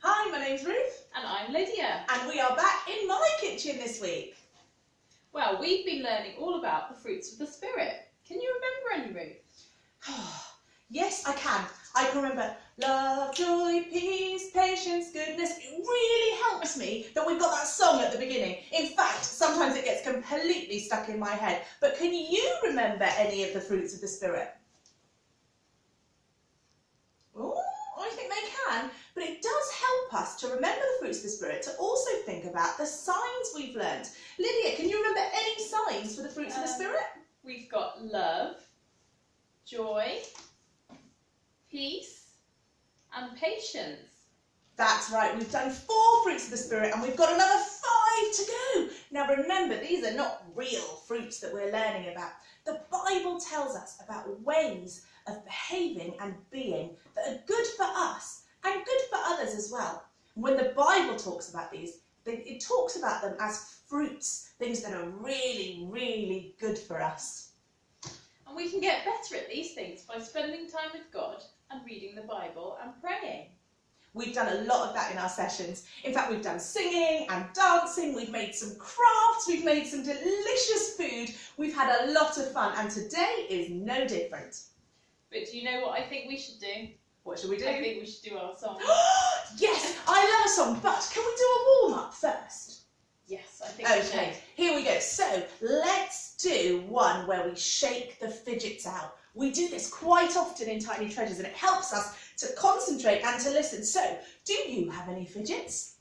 Hi, my name's Ruth. And I'm Lydia. And we are back in my kitchen this week. Well, we've been learning all about the fruits of the Spirit. Can you remember any, Ruth? Yes, I can. I can remember love, joy, peace, patience, goodness. It really helps me that we've got that song at the beginning. In fact, sometimes it gets completely stuck in my head. But can you remember any of the fruits of the Spirit? Oh, I think they can. But it does help us to remember the fruits of the Spirit, to also think about the signs we've learned. Lydia, can you remember any signs for the fruits of the Spirit? We've got love, joy, peace, and patience. That's right, we've done 4 fruits of the Spirit and we've got another 5 to go. Now remember, these are not real fruits that we're learning about. The Bible tells us about ways of behaving and being that are good for us and good for others as well. When the Bible talks about these, it talks about them as fruits, things that are really, really good for us. And we can get better at these things by spending time with God and reading the Bible and praying. We've done a lot of that in our sessions. In fact, we've done singing and dancing, we've made some crafts, we've made some delicious food, we've had a lot of fun, and today is no different. But do you know what I think we should do? What should we do? I think we should do our song. Yes, I love a song, but can we do a warm-up first? Yes, I think we should. Okay, here we go. So let's do one where we shake the fidgets out. We do this quite often in Tiny Treasures and it helps us to concentrate and to listen. So, do you have any fidgets?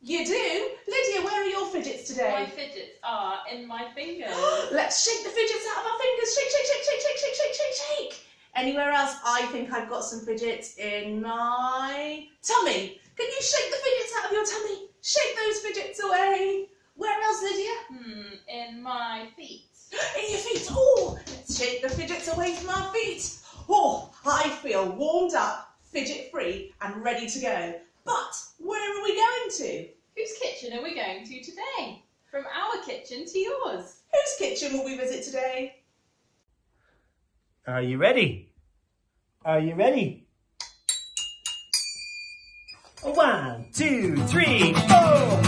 You do? Lydia, where are your fidgets today? My fidgets are in my fingers. Let's shake the fidgets out of our fingers. Shake, shake, shake, shake, shake, shake, shake, shake, shake. Anywhere else? I think I've got some fidgets in my tummy. Can you shake the fidgets out of your tummy? Shake those fidgets away. Where else, Lydia? In my feet. In your feet. Oh, let's shake the fidgets away from our feet. Oh, I feel warmed up, fidget-free and ready to go. But where are we going to? Whose kitchen are we going to today? From our kitchen to yours. Whose kitchen will we visit today? Are you ready? Are you ready? 1, 2, 3, 4!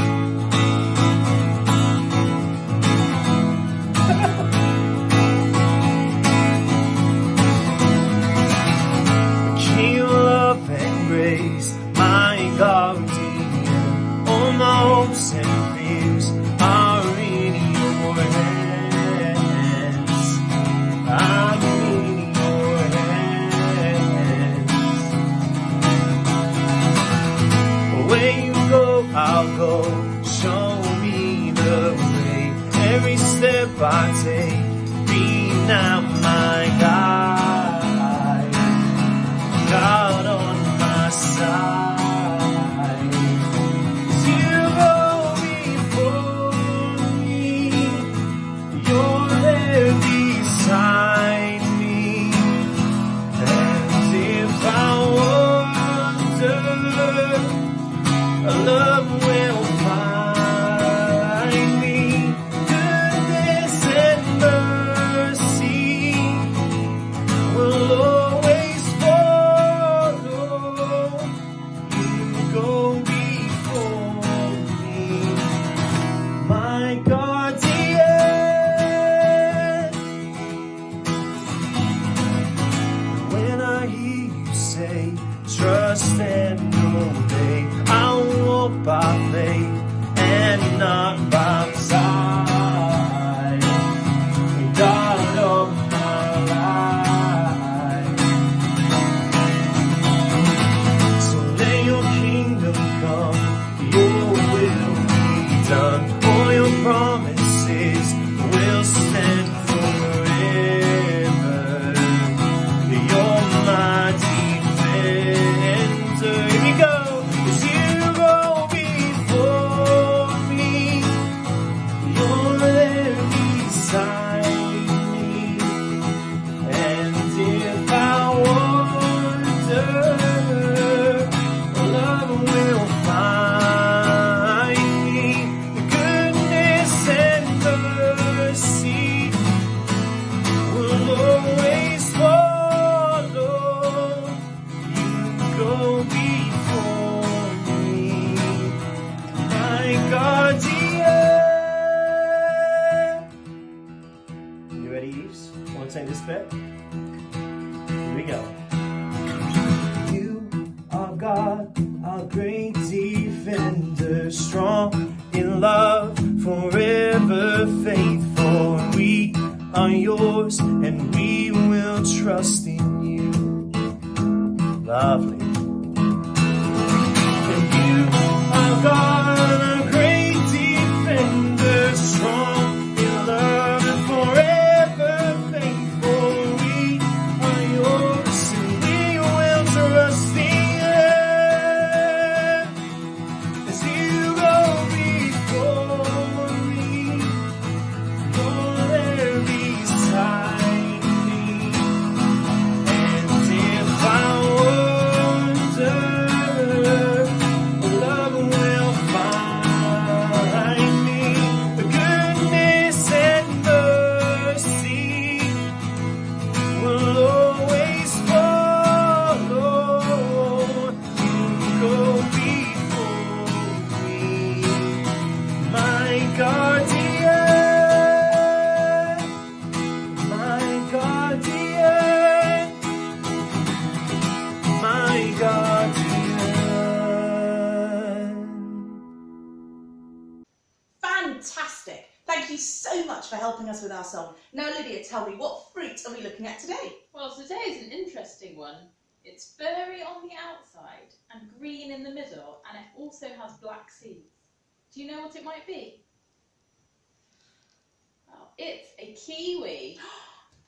My guardian, all my hopes and fears are in your hands. I'm in your hands. Where you go, I'll go. Show me the way. Every step I take, be now my guide. God on my side. Love will find me, goodness and mercy will stand forever. You're my defender. Here we go. As you go before me, you're there beside me. And if I wander, love will find me. Goodness and mercy will always follow. You go before me, my guardian. You ready, Eves? Want to sing this bit? Here we go. You are God, our great defender, strong in love, forever faithful. We are yours, and we will trust in you. Lovely. And you are God, our great defender, strong in love and forever faithful. We are yours, and we will trust in you. As you go before me, you're there beside me. And if I wander, love will find me. The goodness and mercy will always follow. You go before me, my guardian, my guardian, my guardian. Fantastic. Thank you so much for helping us with our song. Now, Lydia, tell me, what fruit are we looking at today? Well, today is an interesting one. It's furry on the outside and green in the middle, and it also has black seeds. Do you know what it might be? Well, it's a kiwi.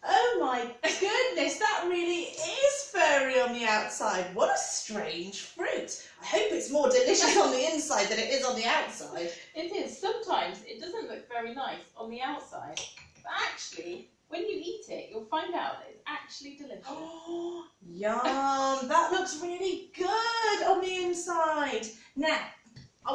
Oh my goodness, that really is furry on the outside. What a strange fruit. I hope it's more delicious on the inside than it is on the outside. It is. Sometimes it doesn't look very nice on the outside, but actually, when you eat it, you'll find out that it's actually delicious. Oh, yum. That looks really good on the inside. Now,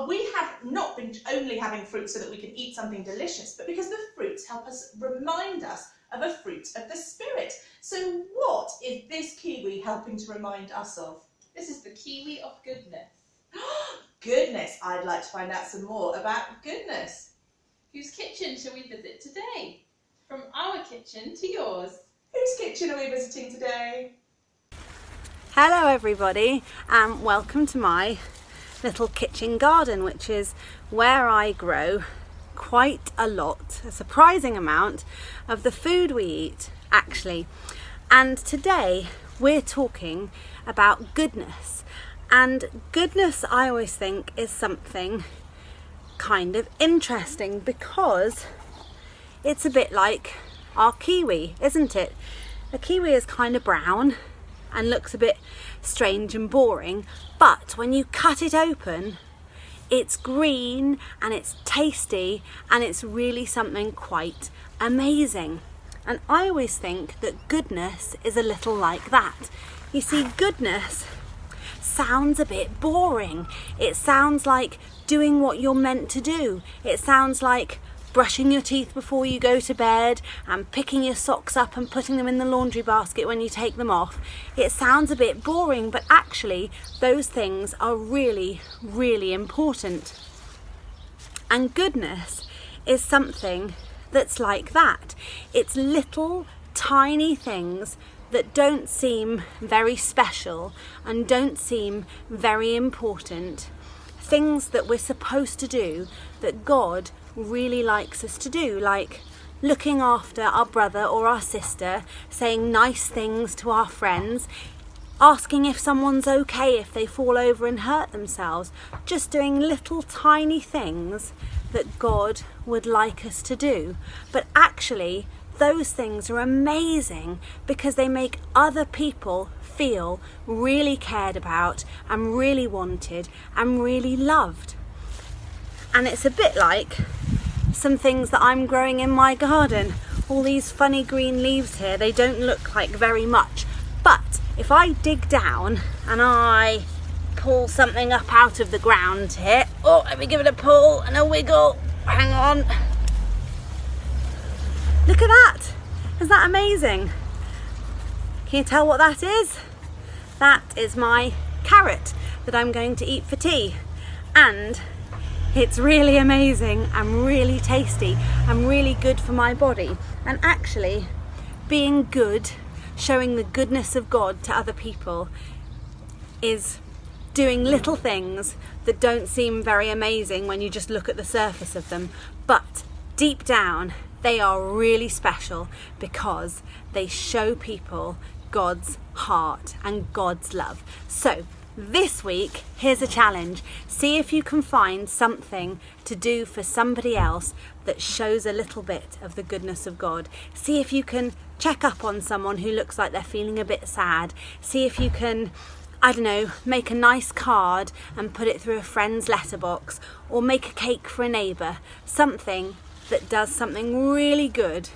we have not been only having fruit so that we can eat something delicious, but because the fruits help us remind us of a fruit of the Spirit. So what is this kiwi helping to remind us of? This is the kiwi of goodness. Goodness, I'd like to find out some more about goodness. Whose kitchen shall we visit today? From our kitchen to yours. Whose kitchen are we visiting today? Hello everybody, and welcome to my little kitchen garden, which is where I grow quite a lot, a surprising amount of the food we eat actually. And today we're talking about goodness, and goodness I always think is something kind of interesting because it's a bit like our kiwi, isn't it? A kiwi is kind of brown and looks a bit strange and boring, but when you cut it open, it's green and it's tasty and it's really something quite amazing. And I always think that goodness is a little like that. You see, goodness sounds a bit boring. It sounds like doing what you're meant to do. It sounds like brushing your teeth before you go to bed and picking your socks up and putting them in the laundry basket when you take them off. It sounds a bit boring, but actually those things are really, really important. And goodness is something that's like that. It's little tiny things that don't seem very special and don't seem very important. Things that we're supposed to do that God really likes us to do, like looking after our brother or our sister, saying nice things to our friends, asking if someone's okay if they fall over and hurt themselves, just doing little tiny things that God would like us to do. But actually, those things are amazing because they make other people feel really cared about and really wanted and really loved. And it's a bit like some things that I'm growing in my garden. All these funny green leaves here, they don't look like very much. But if I dig down and I pull something up out of the ground here, oh, let me give it a pull and a wiggle, hang on. Look at that, isn't that amazing? Can you tell what that is? That is my carrot that I'm going to eat for tea. And it's really amazing and really tasty and really good for my body. And actually, being good, showing the goodness of God to other people, is doing little things that don't seem very amazing when you just look at the surface of them. But deep down, they are really special because they show people God's heart and God's love. So this week, here's a challenge. See if you can find something to do for somebody else that shows a little bit of the goodness of God. See if you can check up on someone who looks like they're feeling a bit sad. See if you can, I don't know, make a nice card and put it through a friend's letterbox, or make a cake for a neighbour. Something that does something really good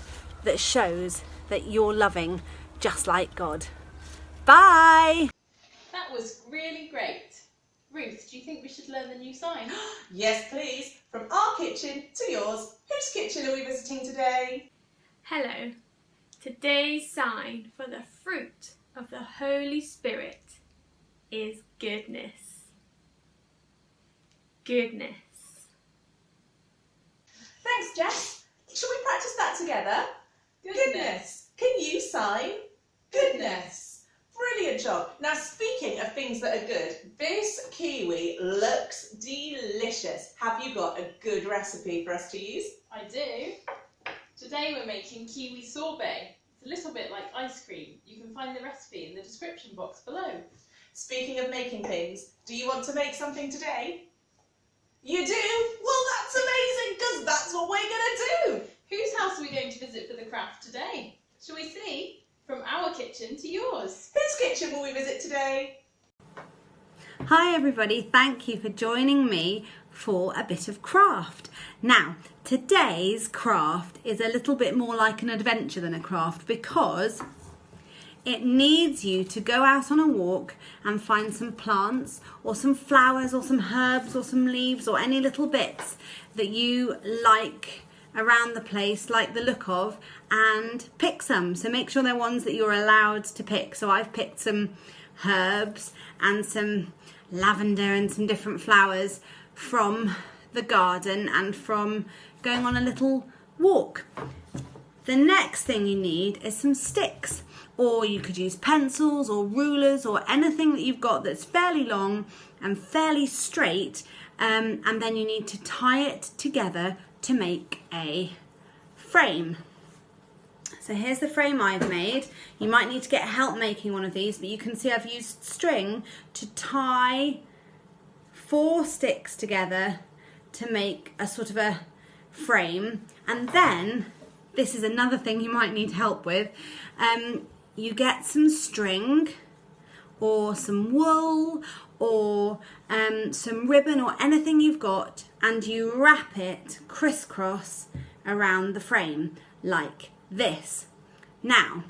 that shows that you're loving just like God. Bye! That was really great. Ruth, do you think we should learn the new sign? Yes, please. From our kitchen to yours. Whose kitchen are we visiting today? Hello. Today's sign for the fruit of the Holy Spirit is goodness. Goodness. Thanks, Jess. Shall we practice that together? Goodness. Can you sign goodness? Brilliant job. Now, speaking of things that are good, this kiwi looks delicious. Have you got a good recipe for us to use? I do. Today we're making kiwi sorbet. It's a little bit like ice cream. You can find the recipe in the description box below. Speaking of making things, do you want to make something today? You do? Well, that's amazing, because that's what we're going to do. Whose house are we going to visit for the craft today? Shall we see? From our kitchen to yours. Whose kitchen will we visit today? Hi everybody, thank you for joining me for a bit of craft. Now, today's craft is a little bit more like an adventure than a craft because it needs you to go out on a walk and find some plants or some flowers or some herbs or some leaves or any little bits that you like around the place, like the look of, and pick some. So make sure they're ones that you're allowed to pick. So I've picked some herbs and some lavender and some different flowers from the garden and from going on a little walk. The next thing you need is some sticks, or you could use pencils or rulers or anything that you've got that's fairly long and fairly straight, and then you need to tie it together to make a frame. So here's the frame I've made. You might need to get help making one of these, but you can see I've used string to tie 4 sticks together to make a sort of a frame. And then, this is another thing you might need help with, you get some string or some wool or some ribbon or anything you've got, and you wrap it crisscross around the frame like this. Now,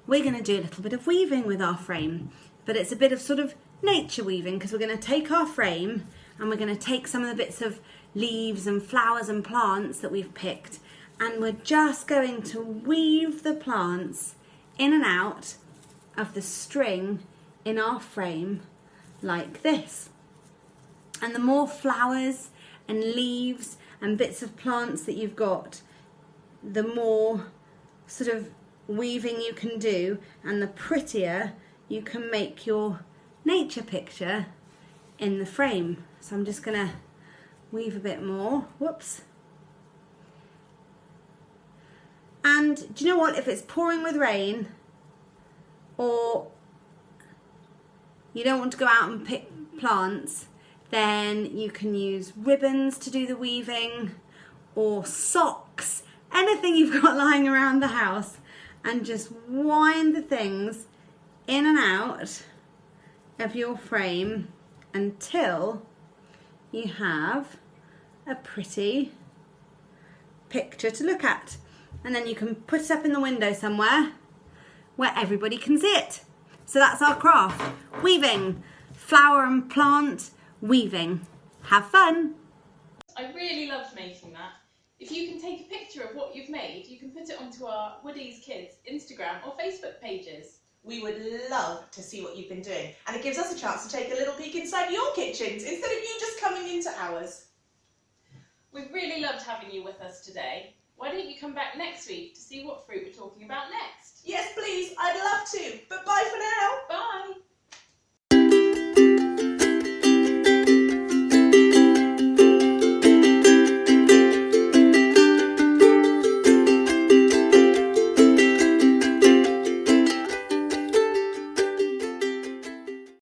we're going to do a little bit of weaving with our frame, but it's a bit of sort of nature weaving, because we're going to take our frame and we're going to take some of the bits of leaves and flowers and plants that we've picked, and we're just going to weave the plants in and out of the string in our frame like this. And the more flowers and leaves and bits of plants that you've got, the more sort of weaving you can do, and the prettier you can make your nature picture in the frame. So I'm just going to weave a bit more. Whoops. And do you know what? If it's pouring with rain, or you don't want to go out and pick plants, Then you can use ribbons to do the weaving, or socks, anything you've got lying around the house, and just wind the things in and out of your frame until you have a pretty picture to look at. And then you can put it up in the window somewhere where everybody can see it. So that's our craft. Weaving. Flower and plant weaving. Have fun. I really loved making that. If you can take a picture of what you've made, you can put it onto our Woodies Kids Instagram or Facebook pages. We would love to see what you've been doing, and it gives us a chance to take a little peek inside your kitchens instead of you just coming into ours. We've really loved having you with us today. Why don't you come back next week to see what fruit we're talking about next? Yes, please, I'd love to.